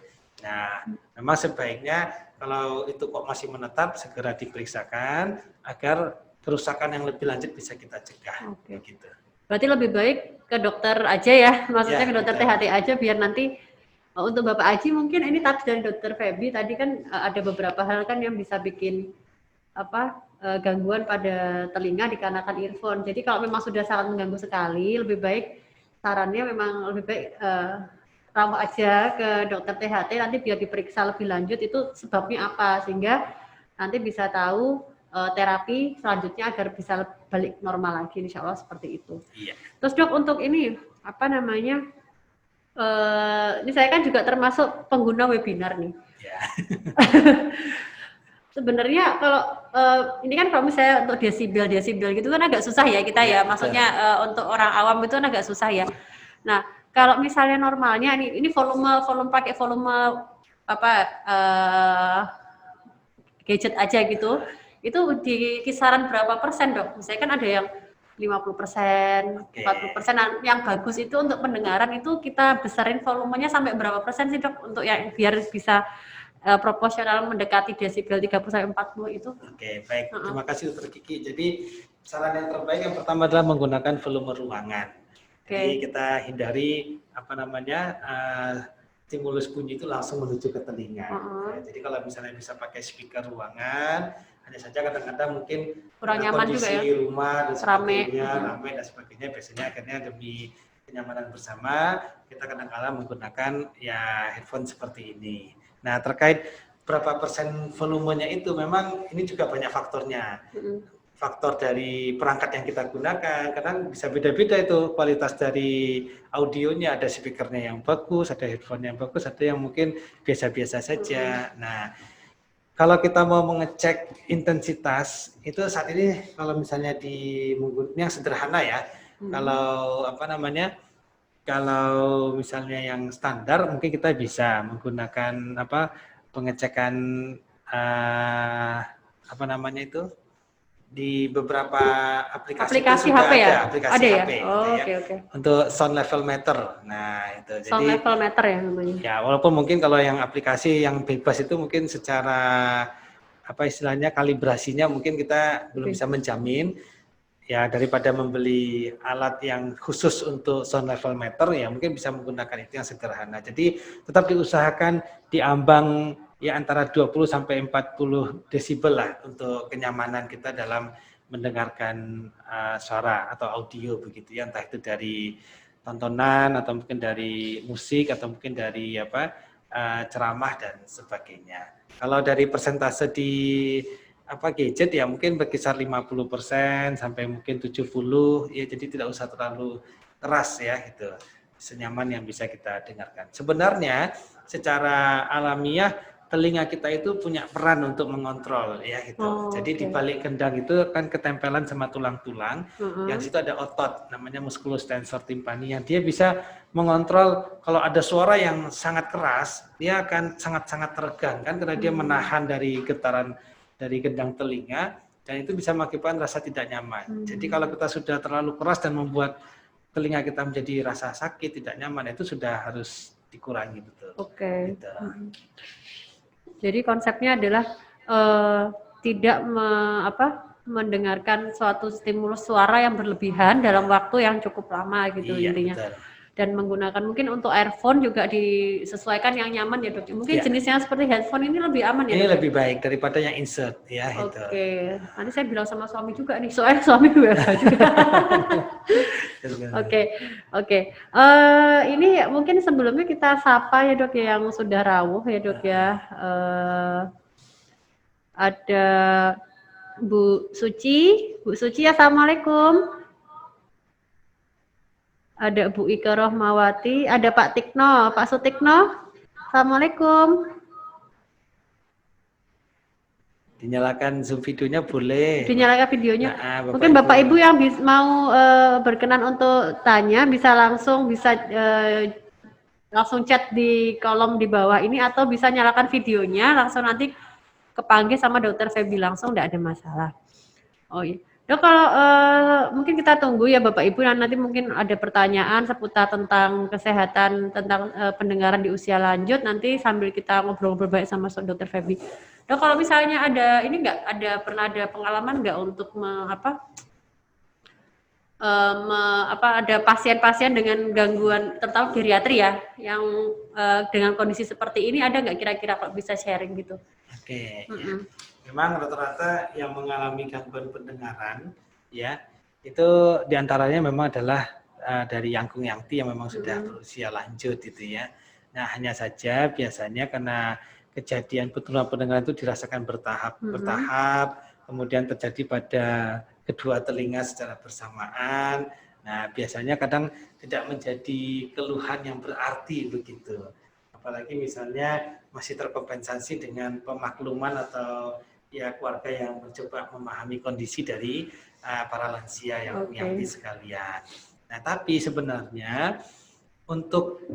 Nah, memang sebaiknya kalau itu kok masih menetap segera diperiksakan agar kerusakan yang lebih lanjut bisa kita cegah. Gitu. Berarti lebih baik ke dokter aja ya, maksudnya ke dokter THT aja biar nanti untuk Bapak Aji mungkin ini tips dari Dokter Feby tadi kan ada beberapa hal kan yang bisa bikin gangguan pada telinga dikarenakan earphone. Jadi kalau memang sudah sangat mengganggu sekali, lebih baik sarannya memang lebih baik rawat aja ke dokter THT nanti biar diperiksa lebih lanjut itu sebabnya apa sehingga nanti bisa tahu terapi selanjutnya agar bisa balik normal lagi, insya Allah seperti itu. Iya. Terus dok untuk ini ini saya kan juga termasuk pengguna webinar nih. Ya. Sebenarnya kalau ini kan kalau misalnya untuk desibel gitu kan agak susah ya kita ya, maksudnya untuk orang awam itu kan agak susah ya. Nah kalau misalnya normalnya ini volume pakai volume gadget aja gitu, itu di kisaran berapa persen dok? Misalnya kan ada yang 50%, 40%, yang bagus itu untuk pendengaran itu kita besarin volumenya sampai berapa persen sih dok untuk yang biar bisa proporsional mendekati desibel 30-40 itu. Oke, baik. Terima kasih Dr. Kiki. Jadi saran yang terbaik yang pertama adalah menggunakan volume ruangan. Jadi kita hindari stimulus bunyi itu langsung menuju ke telinga. Jadi kalau misalnya bisa pakai speaker ruangan, hanya saja kadang-kadang mungkin kurang nyaman juga ya. Kondisi rumah dan sebagainya, ramai dan sebagainya, biasanya akhirnya demi kenyamanan bersama, kita kadang-kala menggunakan ya headphone seperti ini. Nah, terkait berapa persen volumenya itu memang ini juga banyak faktornya. Faktor dari perangkat yang kita gunakan, kadang bisa beda-beda itu kualitas dari audionya, ada speakernya yang bagus, ada headphone yang bagus, ada yang mungkin biasa-biasa saja. Nah, kalau kita mau mengecek intensitas, itu saat ini kalau misalnya ini yang sederhana ya, kalau kalau misalnya yang standar mungkin kita bisa menggunakan pengecekan di beberapa aplikasi itu sudah HP ya? ada aplikasi Ada ya? HP Oh, gitu ya. okay. Untuk sound level meter. Nah, itu. Sound jadi level meter ya namanya. Ya, walaupun mungkin kalau yang aplikasi yang bebas itu mungkin secara istilahnya kalibrasinya mungkin kita belum bisa menjamin. Ya, daripada membeli alat yang khusus untuk sound level meter, ya mungkin bisa menggunakan itu yang sederhana. Jadi tetap diusahakan di ambang ya antara 20 sampai 40 desibel lah untuk kenyamanan kita dalam mendengarkan suara atau audio begitu ya, entah itu dari tontonan atau mungkin dari musik atau mungkin dari ceramah dan sebagainya. Kalau dari persentase di gadget ya mungkin berkisar 50% sampai mungkin 70 ya, jadi tidak usah terlalu keras ya gitu. Senyaman yang bisa kita dengarkan. Sebenarnya secara alamiah telinga kita itu punya peran untuk mengontrol ya gitu. Jadi di balik kendang itu kan ketempelan sama tulang-tulang. Yang situ ada otot namanya musculus tensor tympani yang dia bisa mengontrol kalau ada suara yang sangat keras, dia akan sangat-sangat teregang kan karena dia menahan dari getaran dari gendang telinga, dan itu bisa mengakibatkan rasa tidak nyaman. Jadi kalau kita sudah terlalu keras dan membuat telinga kita menjadi rasa sakit, tidak nyaman, itu sudah harus dikurangi betul. Oke. Gitu. Jadi konsepnya adalah tidak mendengarkan suatu stimulus suara yang berlebihan dalam waktu yang cukup lama gitu intinya. Betul. Dan menggunakan mungkin untuk earphone juga disesuaikan yang nyaman ya dok. Mungkin jenisnya seperti headphone ini lebih aman ya dok? Ini lebih baik daripada yang insert ya. Oke. Nanti saya bilang sama suami juga nih, soalnya suami gue juga. Oke. Ini mungkin sebelumnya kita sapa ya dok yang sudah rawuh ya dok ya. Ada Bu Suci, assalamualaikum. Ada Bu Ika Rohmawati, ada Pak Tikno, Pak Sutikno, assalamualaikum. Dinyalakan Zoom videonya boleh. Dinyalakan videonya. Nah, mungkin Bapak Ibu yang mau berkenan untuk tanya bisa langsung chat di kolom di bawah ini atau bisa nyalakan videonya langsung nanti kepanggil sama Dokter Febi langsung, tidak ada masalah. Oh iya. Dok, kalau mungkin kita tunggu ya Bapak Ibu, nanti mungkin ada pertanyaan seputar tentang kesehatan, tentang pendengaran di usia lanjut, nanti sambil kita ngobrol-ngobrol baik sama Dokter Febi. Dok, kalau misalnya ada ini pernah ada pengalaman nggak untuk ada pasien-pasien dengan gangguan terutama geriatri ya, yang dengan kondisi seperti ini ada nggak kira-kira kok bisa sharing gitu? Oke. Memang rata-rata yang mengalami gangguan pendengaran ya itu diantaranya memang adalah dari yangkung-yangti yang memang sudah berusia lanjut itu ya. Nah, hanya saja biasanya karena kejadian penurunan pendengaran itu dirasakan bertahap, kemudian terjadi pada kedua telinga secara bersamaan. Nah, biasanya kadang tidak menjadi keluhan yang berarti begitu. Apalagi misalnya masih terkompensasi dengan pemakluman atau ya keluarga yang mencoba memahami kondisi dari para lansia yang sekalian. Nah, tapi sebenarnya untuk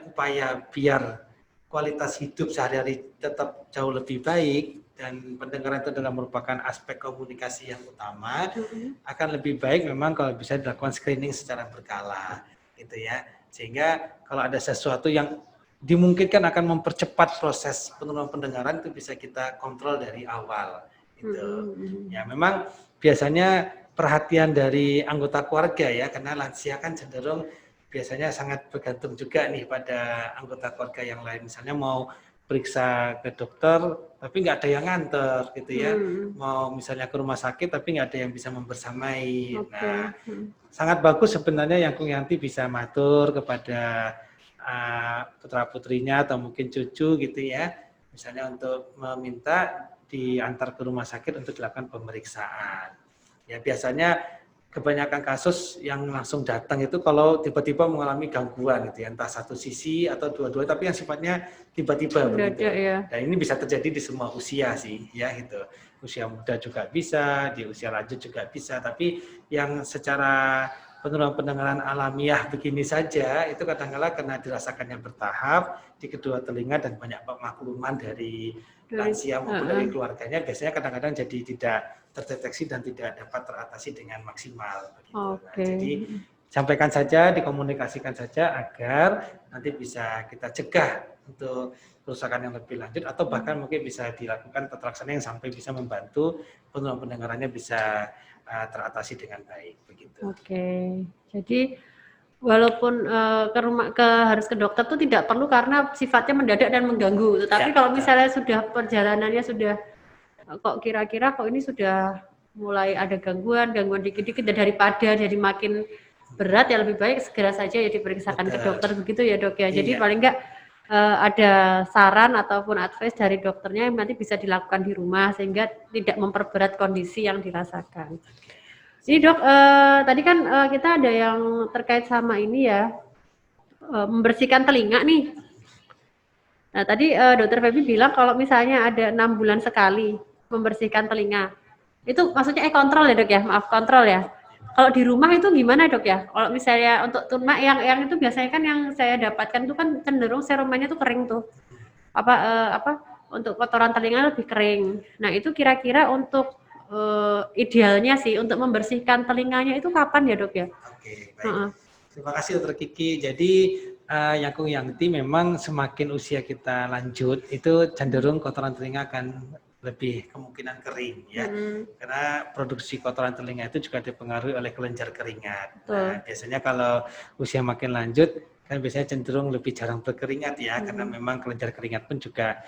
upaya biar kualitas hidup sehari-hari tetap jauh lebih baik dan pendengaran itu adalah merupakan aspek komunikasi yang utama, akan lebih baik memang kalau bisa dilakukan screening secara berkala gitu ya. Sehingga kalau ada sesuatu yang dimungkinkan akan mempercepat proses penurunan pendengaran itu bisa kita kontrol dari awal gitu. Ya memang biasanya perhatian dari anggota keluarga ya, karena lansia kan cenderung biasanya sangat bergantung juga nih pada anggota keluarga yang lain. Misalnya mau periksa ke dokter tapi nggak ada yang nganter gitu ya, mau misalnya ke rumah sakit tapi nggak ada yang bisa membersamai. Nah, sangat bagus sebenarnya yang Kung Yanti bisa matur kepada putra putrinya atau mungkin cucu gitu ya, misalnya untuk meminta diantar ke rumah sakit untuk dilakukan pemeriksaan. Ya biasanya kebanyakan kasus yang langsung datang itu kalau tiba-tiba mengalami gangguan gitu ya, entah satu sisi atau dua-dua, tapi yang sifatnya tiba-tiba begitu. Ya. Dan ini bisa terjadi di semua usia sih, ya gitu. Usia muda juga bisa, di usia lanjut juga bisa. Tapi yang secara penurunan pendengaran alamiah begini saja, itu kadang-kala karena dirasakannya bertahap di kedua telinga dan banyak pemakluman dari lansia maupun dari keluarganya, biasanya kadang-kadang jadi tidak terdeteksi dan tidak dapat teratasi dengan maksimal. Begitu. Nah, jadi sampaikan saja, dikomunikasikan saja agar nanti bisa kita cegah untuk kerusakan yang lebih lanjut atau bahkan mungkin bisa dilakukan tata laksana yang sampai bisa membantu penurunan pendengarannya bisa teratasi dengan baik. Begitu. Jadi walaupun harus ke dokter itu tidak perlu karena sifatnya mendadak dan mengganggu. Tetapi kalau misalnya sudah perjalanannya sudah kok kira-kira kok ini sudah mulai ada gangguan dikit-dikit daripada jadi makin berat ya lebih baik segera saja ya diperiksakan ke dokter begitu ya dok ya. Jadi paling enggak ada saran ataupun advice dari dokternya yang nanti bisa dilakukan di rumah sehingga tidak memperberat kondisi yang dirasakan. Ini dok, tadi kan kita ada yang terkait sama ini ya, membersihkan telinga nih. Nah tadi dokter Feby bilang kalau misalnya ada 6 bulan sekali membersihkan telinga, itu maksudnya kontrol ya dok ya, maaf kontrol ya. Kalau di rumah itu gimana dok ya? Kalau misalnya untuk tunma yang itu biasanya kan yang saya dapatkan itu kan cenderung serumannya tuh kering tuh, untuk kotoran telinga lebih kering. Nah itu kira-kira untuk idealnya sih untuk membersihkan telinganya itu kapan ya dok ya? Oke, baik. Terima kasih Dr. Kiki. Jadi yang Kung Yanti memang semakin usia kita lanjut itu cenderung kotoran telinga akan lebih kemungkinan kering ya. Karena produksi kotoran telinga itu juga dipengaruhi oleh kelenjar keringat. Nah, biasanya kalau usia makin lanjut kan biasanya cenderung lebih jarang berkeringat ya, karena memang kelenjar keringat pun juga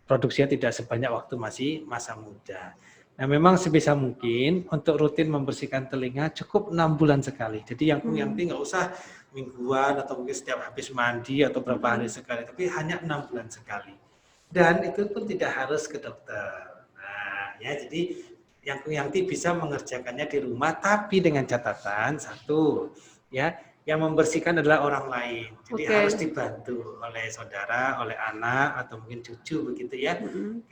produksinya tidak sebanyak waktu masih masa muda. Nah, memang sebisa mungkin untuk rutin membersihkan telinga cukup 6 bulan sekali. Jadi yang Kung Yanti nggak usah mingguan atau mungkin setiap habis mandi atau berapa hari sekali, tapi hanya 6 bulan sekali. Dan itu pun tidak harus ke dokter. Nah, ya jadi yang Kung Yanti bisa mengerjakannya di rumah, tapi dengan catatan satu, ya. Yang membersihkan adalah orang lain. Jadi harus dibantu oleh saudara, oleh anak, atau mungkin cucu begitu ya.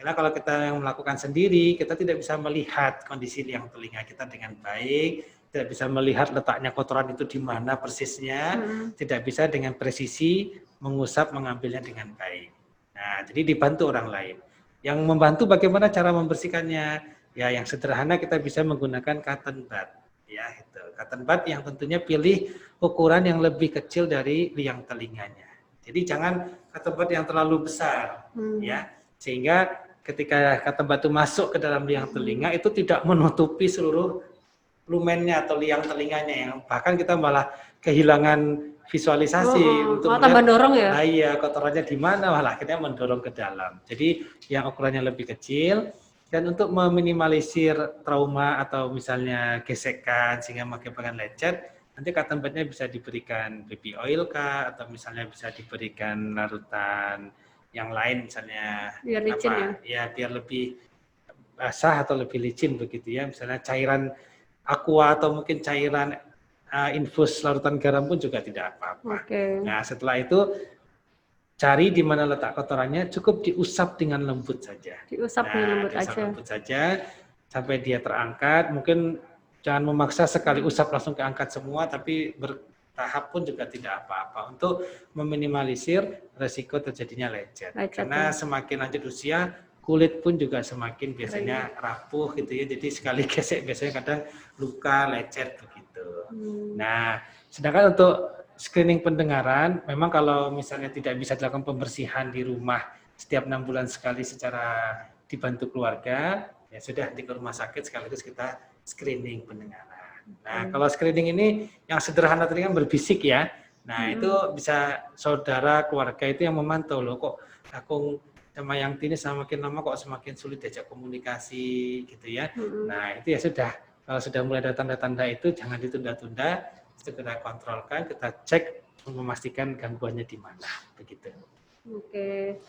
Karena kalau kita yang melakukan sendiri, kita tidak bisa melihat kondisi liang telinga kita dengan baik, tidak bisa melihat letaknya kotoran itu di mana persisnya, tidak bisa dengan presisi mengusap, mengambilnya dengan baik. Nah, jadi dibantu orang lain. Yang membantu bagaimana cara membersihkannya? Ya, yang sederhana kita bisa menggunakan cotton bud. Ya, itu cotton bud yang tentunya pilih ukuran yang lebih kecil dari liang telinganya. Jadi jangan cotton bud yang terlalu besar, ya, sehingga ketika cotton bud itu masuk ke dalam liang telinga itu tidak menutupi seluruh lumennya atau liang telinganya, yang bahkan kita malah kehilangan visualisasi untuk tambah dorong ya. Nah, iya, kotorannya di mana, malah akhirnya mendorong ke dalam. Jadi yang ukurannya lebih kecil. Dan untuk meminimalisir trauma atau misalnya gesekan sehingga mengakibatkan lecet, nanti cotton budnya bisa diberikan baby oil kah, atau misalnya bisa diberikan larutan yang lain misalnya biar licin ya biar lebih basah atau lebih licin begitu ya, misalnya cairan aqua atau mungkin cairan infus larutan garam pun juga tidak apa-apa. Nah setelah itu cari di mana letak kotorannya, cukup diusap dengan lembut saja. Diusap dengan lembut saja sampai dia terangkat. Mungkin jangan memaksa sekali usap langsung keangkat semua, tapi bertahap pun juga tidak apa-apa untuk meminimalisir resiko terjadinya lecet. Karena semakin lanjut usia, kulit pun juga semakin biasanya rapuh gitu ya. Jadi sekali gesek biasanya kadang luka, lecet begitu. Nah, sedangkan untuk screening pendengaran, memang kalau misalnya tidak bisa dilakukan pembersihan di rumah setiap 6 bulan sekali secara dibantu keluarga, ya sudah di rumah sakit sekaligus kita screening pendengaran. Nah, kalau screening ini yang sederhana tadi kan berbisik ya. Nah, itu bisa saudara keluarga itu yang memantau loh, kok aku sama yang ini semakin lama kok semakin sulit diajak komunikasi gitu ya. Nah itu ya sudah, kalau sudah mulai ada tanda-tanda itu jangan ditunda-tunda, segera kontrolkan, kita cek memastikan gangguannya di mana begitu. Oke.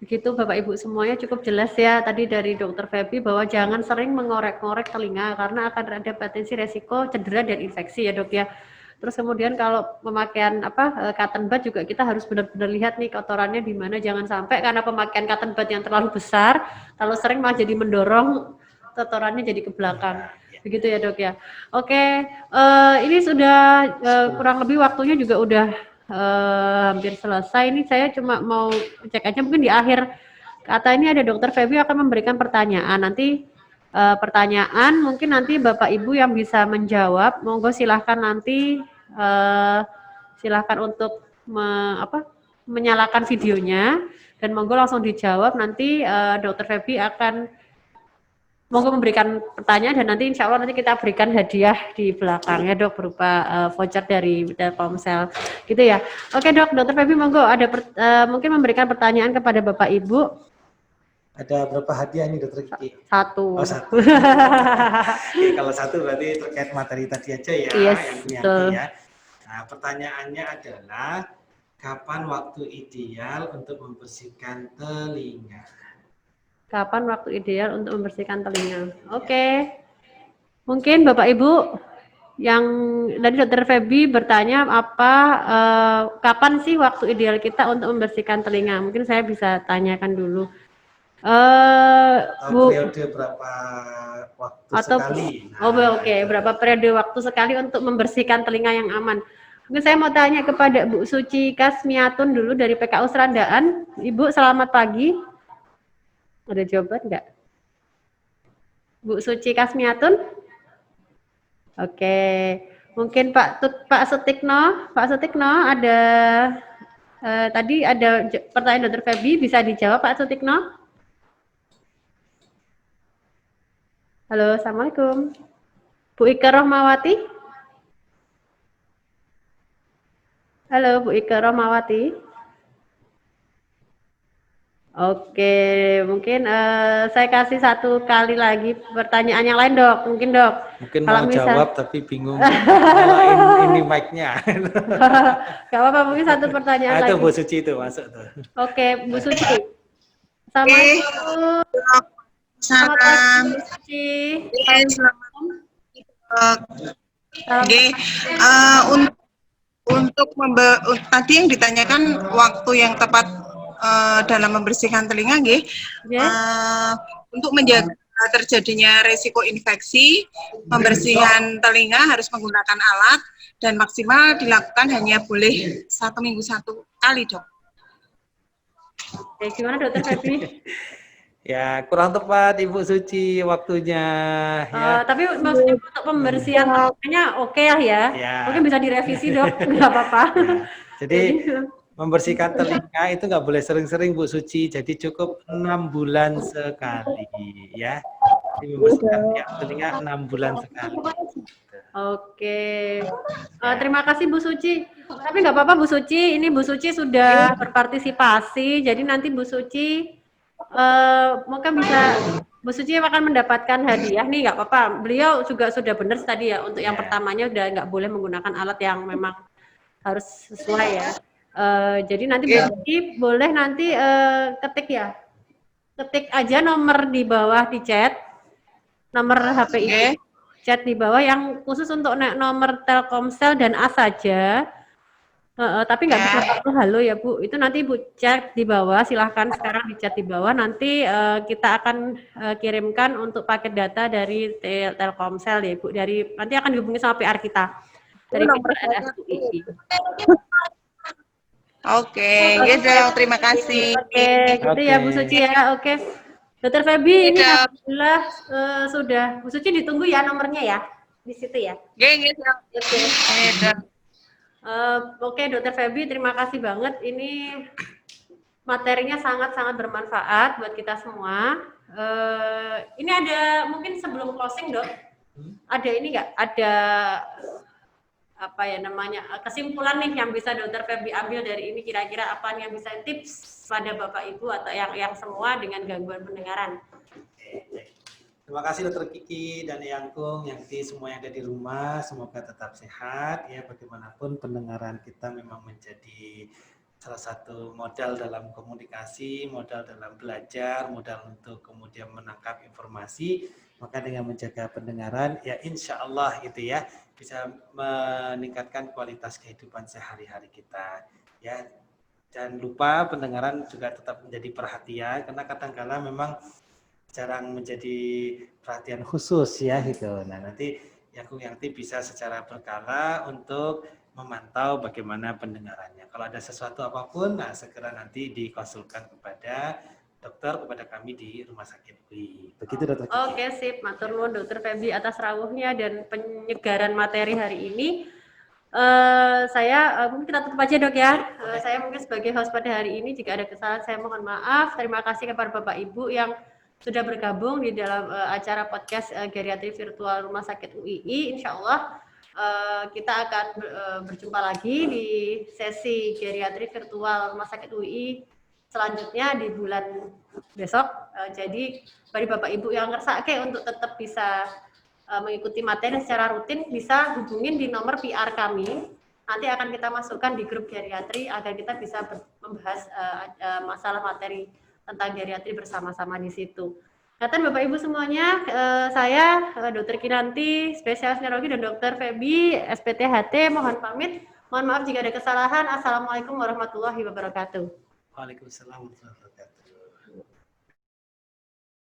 Begitu Bapak Ibu semuanya cukup jelas ya tadi dari Dokter Feby bahwa jangan sering mengorek-ngorek telinga karena akan ada potensi resiko cedera dan infeksi ya Dok ya. Terus kemudian kalau pemakaian cotton bud juga kita harus benar-benar lihat nih kotorannya di mana, jangan sampai karena pemakaian cotton bud yang terlalu besar, terlalu sering malah jadi mendorong kotorannya jadi ke belakang. Begitu ya Dok ya. Oke, ini sudah kurang lebih waktunya juga udah hampir selesai. Ini saya cuma mau cek aja mungkin di akhir kata ini ada Dokter Feby akan memberikan pertanyaan. Nanti pertanyaan mungkin nanti Bapak Ibu yang bisa menjawab, monggo silahkan nanti silahkan untuk menyalakan videonya dan monggo langsung dijawab. Nanti Dokter Feby akan monggo memberikan pertanyaan dan nanti insya Allah nanti kita berikan hadiah di belakang ya Dok berupa voucher dari Telkomsel gitu ya. Oke Dok, Dokter Feby monggo ada mungkin memberikan pertanyaan kepada Bapak Ibu. Ada berapa hadiah nih Dokter Kiki? Satu. Oh, satu. Oke, kalau satu berarti terkait materi tadi aja ya, yes, yang punya ya. Nah, pertanyaannya adalah kapan waktu ideal untuk membersihkan telinga? Kapan waktu ideal untuk membersihkan telinga? Oke. Mungkin Bapak Ibu yang tadi Dokter Feby bertanya kapan sih waktu ideal kita untuk membersihkan telinga? Mungkin saya bisa tanyakan dulu. Bu, periode berapa waktu sekali? Oke, berapa periode waktu sekali untuk membersihkan telinga yang aman? Mungkin saya mau tanya kepada Bu Suci Kasmiatun dulu dari PKU Serandaan. Ibu, selamat pagi. Ada jawaban enggak? Bu Suci Kasmiatun? Oke, mungkin Pak Sutikno ada tadi ada pertanyaan Dokter Feby, bisa dijawab Pak Sutikno? Halo, Assalamualaikum. Bu Ika Rohmawati? Halo, Bu Ika Rohmawati. Oke, mungkin saya kasih satu kali lagi pertanyaan yang lain Dok, mungkin Dok. Mungkin kalau mau jawab tapi bingung nyalain ini mic-nya. Gak apa-apa, mungkin satu pertanyaan lagi. Itu Bu Suci itu masuk tuh. Oke, Bu Suci. Assalamualaikum. Selamat pagi, Bu Suci. Untuk tadi yang ditanyakan waktu yang tepat dalam membersihkan telinga, untuk menjaga terjadinya resiko infeksi, pembersihan telinga harus menggunakan alat dan maksimal dilakukan hanya boleh 1 minggu 1 kali, Dok. Oke, gimana Dokter Feby? Ya, kurang tepat Ibu Suci waktunya. Ya. Tapi maksudnya untuk pembersihan telinganya oke ya. Mungkin bisa direvisi Dok, nggak apa-apa. Ya. Jadi membersihkan telinga itu nggak boleh sering-sering Bu Suci, jadi cukup 6 bulan sekali ya. Jadi membersihkan telinga 6 bulan sekali. Oke, terima kasih Bu Suci. Tapi nggak apa-apa Bu Suci, ini Bu Suci sudah berpartisipasi, jadi nanti Bu Suci mungkin bisa Bu Suci akan mendapatkan hadiah nih, nggak apa-apa. Beliau juga sudah benar tadi ya, untuk yang pertamanya udah nggak boleh menggunakan alat yang memang harus sesuai ya. Jadi nanti Bu Suci boleh nanti ketik aja nomor di bawah di chat, nomor HP ini, chat di bawah yang khusus untuk nomor Telkomsel dan A saja. Tapi nggak bisa halo ya Bu, itu nanti Bu chat di bawah, silahkan sekarang di chat di bawah, nanti kita akan kirimkan untuk paket data dari Telkomsel ya Bu, nanti akan dihubungi sama PR kita dari PRSUI. Oke, ya terima kasih. Oke, gitu ya Bu Suci ya. Oke, Dokter Feby ini alhamdulillah sudah. Bu Suci ditunggu ya nomornya ya di situ ya. Oke, Dokter Feby, terima kasih banget. Ini materinya sangat-sangat bermanfaat buat kita semua. Ini ada mungkin sebelum closing Dok, ada ini nggak? apa ya namanya kesimpulan nih yang bisa Dokter Feby ambil dari ini, kira-kira apa yang bisa tips pada Bapak Ibu atau yang semua dengan gangguan pendengaran? Terima kasih Dokter Kiki dan Yangkung, Yangti, semua yang ada di rumah, semoga tetap sehat ya. Bagaimanapun pendengaran kita memang menjadi salah satu modal dalam komunikasi, modal dalam belajar, modal untuk kemudian menangkap informasi. Maka dengan menjaga pendengaran, ya insya Allah itu ya bisa meningkatkan kualitas kehidupan sehari-hari kita. Ya, jangan lupa pendengaran juga tetap menjadi perhatian karena kadang-kala memang jarang menjadi perhatian khusus ya gitu. Nah nanti Yangti bisa secara berkala untuk memantau bagaimana pendengarannya. Kalau ada sesuatu apapun, nah segera nanti dikonsulkan kepada dokter, kepada kami di Rumah Sakit UI. Begitu Dokter Kiki. Oke, sip. Matur nuwun Dokter Feby atas rawuhnya dan penyegaran materi hari ini. Mungkin kita tutup aja Dok ya. Saya mungkin sebagai host pada hari ini jika ada kesalahan saya mohon maaf. Terima kasih kepada Bapak Ibu yang sudah bergabung di dalam acara podcast geriatri virtual Rumah Sakit UII. Insya Allah kita akan berjumpa lagi di sesi geriatri virtual Rumah Sakit UII selanjutnya di bulan besok. Jadi bagi Bapak Ibu yang ngersake untuk tetap bisa mengikuti materi secara rutin, bisa hubungin di nomor PR kami. Nanti akan kita masukkan di grup geriatri agar kita bisa membahas masalah materi tentang geriatri bersama-sama di situ. Kata Bapak Ibu semuanya, saya Dr. Kinanti, spesialis neurologi, dan Dr. Feby, SPTHT, mohon pamit. Mohon maaf jika ada kesalahan. Assalamualaikum warahmatullahi wabarakatuh. Waalaikumsalam warahmatullahi wabarakatuh.